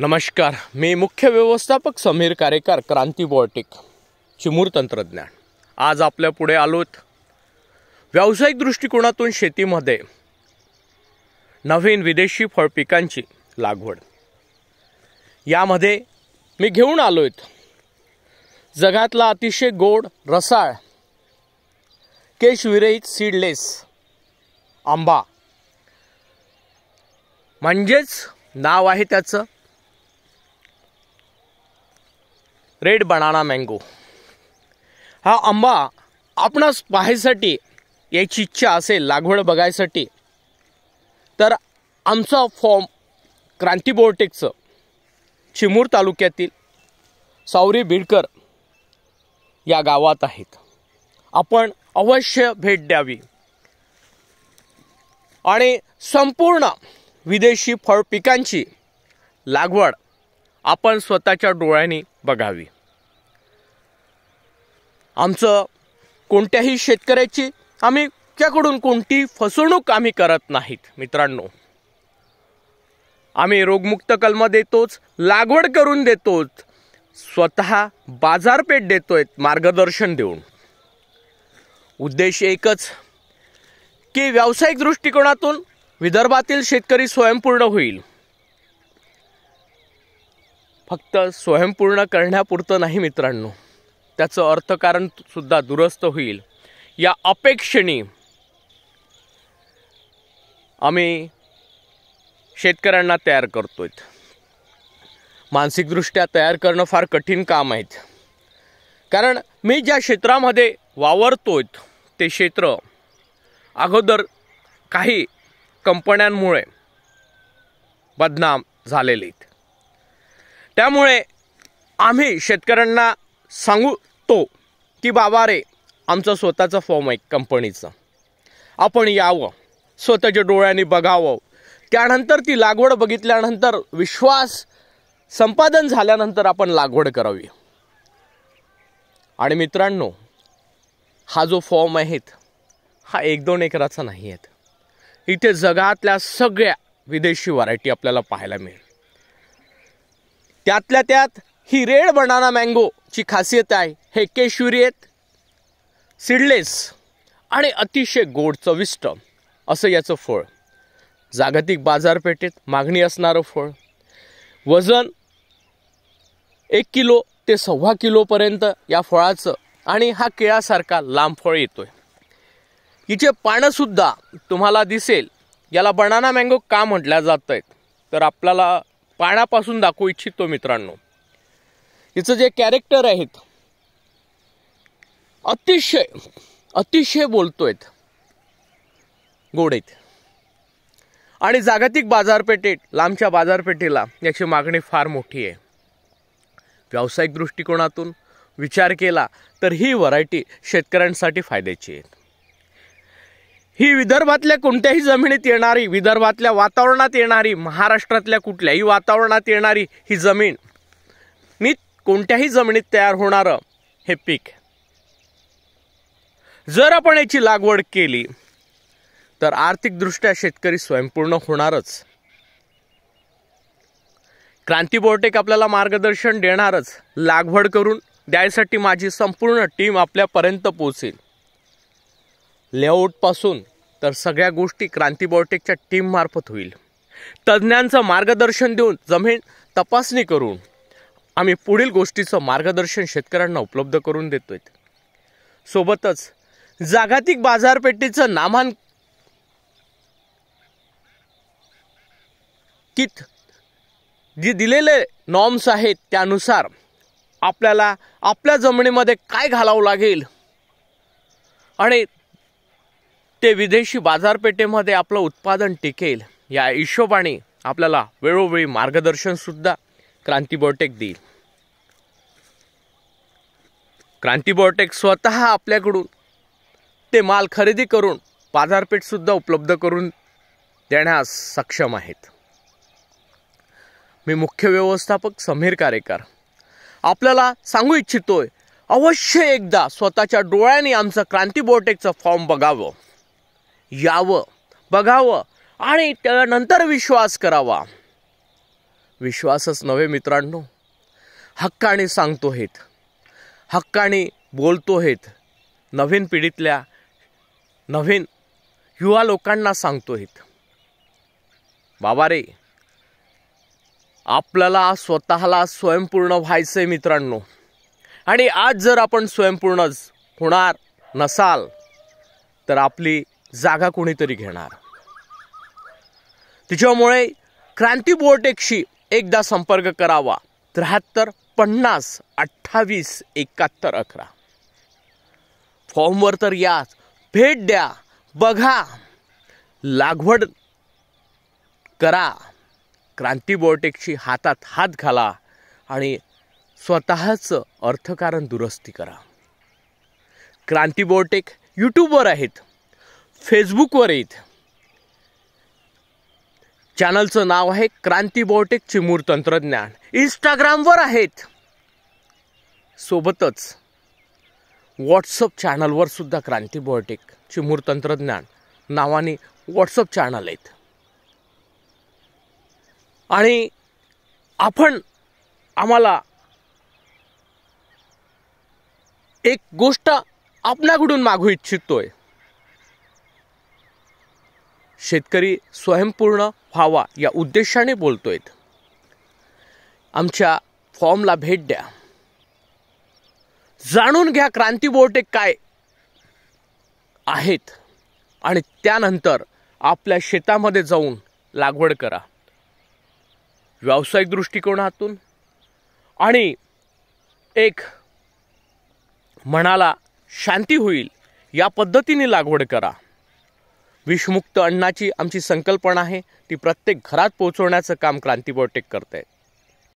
नमस्कार, मी मुख्य व्यवस्थापक समीर कारेकर, क्रांती बायोटेक, चिमूर तंत्रज्ञान। आज आपल्या पुढे आलोत व्यावसायिक दृष्टिकोनातून शेतीमध्ये नवीन विदेशी फळ पिकांची लागवड। यामध्ये मी घेऊन आलोत जगातला अतिशय गोड रसाळ केशविरहित सीडलेस आंबा, म्हणजेच नाव आहे त्याचं रेड बनाना मँगो। हा आंबा आपणास पाहायसाठी याची इच्छा असेल, लागवड बघायसाठी, तर आमचा फॉर्म क्रांती बायोटेकचं चिमूर तालुक्यातील सावरी बिडकर या गावात आहेत। आपण अवश्य भेट द्यावी आणि संपूर्ण विदेशी फळ पिकांची लागवड आपण स्वतःच्या डोळ्यांनी बघावी। आमचं कोणत्याही शेतकऱ्याची आम्ही त्याकडून कोणती फसवणूक आम्ही करत नाहीत मित्रांनो। आम्ही रोगमुक्त कलम देतोच, लागवड करून देतोच, स्वतः बाजारपेठ देतोय मार्गदर्शन देऊन। उद्देश एकच की व्यावसायिक दृष्टिकोनातून विदर्भातील शेतकरी स्वयंपूर्ण होईल। फक्त स्वयंपूर्ण करण्यापुरतं नाही मित्रांनो, त्याचं अर्थकारण सुद्धा दुरुस्त होईल या अपेक्षेने आम्ही शेतकऱ्यांना तयार करतोय। मानसिकदृष्ट्या तयार करणं फार कठीण काम आहे, कारण मी ज्या क्षेत्रामध्ये वावरतोय ते क्षेत्र अगोदर काही कंपन्यांमुळे बदनाम झालेले आहेत। त्यामुळे आम्ही शेतकऱ्यांना सांगतो की बाबा रे, आमचं स्वतःचं फॉर्म आहे कंपनीचं, आपण यावं, स्वतःच्या डोळ्यांनी बघावं, त्यानंतर ती लागवड बघितल्यानंतर विश्वास संपादन झाल्यानंतर आपण लागवड करावी। आणि मित्रांनो, हा जो फॉर्म आहे हा 1-2 एकराचा नाही आहे। इथे जगातल्या सगळ्या विदेशी व्हरायटी आपल्याला पाहायला मिळेल। त्यातल्या त्यात ही रेड बनाना मँगो ची खासियत आहे, हे केशविरहित सीडलेस आणि अतिशय गोड चविष्ट असं याचं फळ। जागतिक बाजारपेठेत मागणी असणारं फळ, वजन 1 किलो ते 1.25 किलो पर्यंत या फळाचं, आणि हा केळासारखा लांब फळ येतोय। हिचे पानं सुद्धा तुम्हाला दिसेल। याला बनाना मँगो का म्हटल्या जात आहेत तर आपल्याला पानापासून दाखवू इच्छितो मित्रांनो। हिचं जे कॅरेक्टर आहेत अतिशय बोलतोय, गोड आहेत, आणि जागतिक बाजारपेठेत, लांबच्या बाजारपेठेला याची मागणी फार मोठी आहे। व्यावसायिक दृष्टिकोनातून विचार केला तर ही व्हरायटी शेतकऱ्यांसाठी फायद्याची आहे। ही विदर्भातल्या कोणत्याही जमिनीत येणारी, विदर्भातल्या वातावरणात येणारी, महाराष्ट्रातल्या कुठल्याही वातावरणात येणारी ही जमीन, कोणत्याही जमिनीत तयार होणारं हे पीक, जर आपण याची लागवड केली तर आर्थिकदृष्ट्या शेतकरी स्वयंपूर्ण होणारच। क्रांती बायोटेक आपल्याला मार्गदर्शन देणारच। लागवड करून द्यायसाठी माझी संपूर्ण टीम आपल्यापर्यंत पोहोचेल। लेआउट पासून तर सगळ्या गोष्टी क्रांती बायोटेकच्या टीम मार्फत होईल। तज्ञांचं मार्गदर्शन देऊन, जमीन तपासणी करून आम्ही पुढील गोष्टीचं मार्गदर्शन शेतकऱ्यांना उपलब्ध करून देतोय। सोबतच जागतिक बाजारपेठेचं नामांकित जे दिलेले नॉर्म्स आहेत त्यानुसार आपल्याला आपल्या जमिनीमध्ये काय घालावं लागेल आणि ते विदेशी बाजारपेठेमध्ये आपलं उत्पादन टिकेल, या हिशोबाने आपल्याला वेळोवेळी मार्गदर्शन सुद्धा क्रांती बायोटेक देईल। क्रांती बायोटेक स्वतः आपल्याकडून ते माल खरेदी करून बाजारपेठ सुद्धा उपलब्ध करून देण्यास सक्षम आहेत। मी मुख्य व्यवस्थापक समीर कारेकर आपल्याला सांगू इच्छितोय, अवश्य एकदा स्वतःच्या डोळ्यांनी आमचं क्रांती बायोटेकचं फॉर्म बघावं, यावं, बघावं आणि त्यानंतर विश्वास करावा। विश्वासच नव्हे मित्रांनो, हक्काने सांगतो हेत, हक्काने बोलतो हेत, नवीन पिढीतल्या नवीन युवा लोकांना सांगतो हेत. बाबा रे, आपल्याला स्वतःला स्वयंपूर्ण व्हायचंय मित्रांनो. आणि आज जर आपण स्वयंपूर्ण होणार नसाल तर आपली जागा कोणीतरी घेणार. त्याच्यामुळे क्रांती बोर्टेकशी एकदा संपर्क करावा. 73 50 28 71 11 फॉर्मवर तर या, भेट द्या, बघा, लागवड करा. क्रांती बोर्टेकची हातात हात घाला आणि स्वतःचं अर्थकारण दुरुस्ती करा. क्रांती बोर्टेक यूट्यूबवर आहेत, फेसबुकवर आहेत. चॅनलचं नाव आहे क्रांती बोर्टेक चिमूर तंत्रज्ञान. इंस्टाग्रामवर आहेत. सोबतच व्हॉट्सअप चॅनलवर सुद्धा क्रांती बोर्टेक चिमूर तंत्रज्ञान नावाने व्हॉट्सअप चॅनल आहेत. आणि आपण आम्हाला एक गोष्ट आपल्याकडून मागू इच्छितोय. शेतकरी स्वयंपूर्ण व्हावा या उद्देशाने बोलतोय. आमच्या फॉर्मला भेट द्या, जाणून घ्या क्रांती बोर्टेक काय आहेत आणि त्यानंतर आपल्या शेतामध्ये जाऊन लागवड करा. व्यावसायिक दृष्टिकोनातून आणि एक मनाला शांती होईल या पद्धतीने लागवड करा. विषमुक्त अन्नाची आमची संकल्पना आहे, ती प्रत्येक घरात पोहोचवण्याचं काम क्रांती बोर्टेक करते.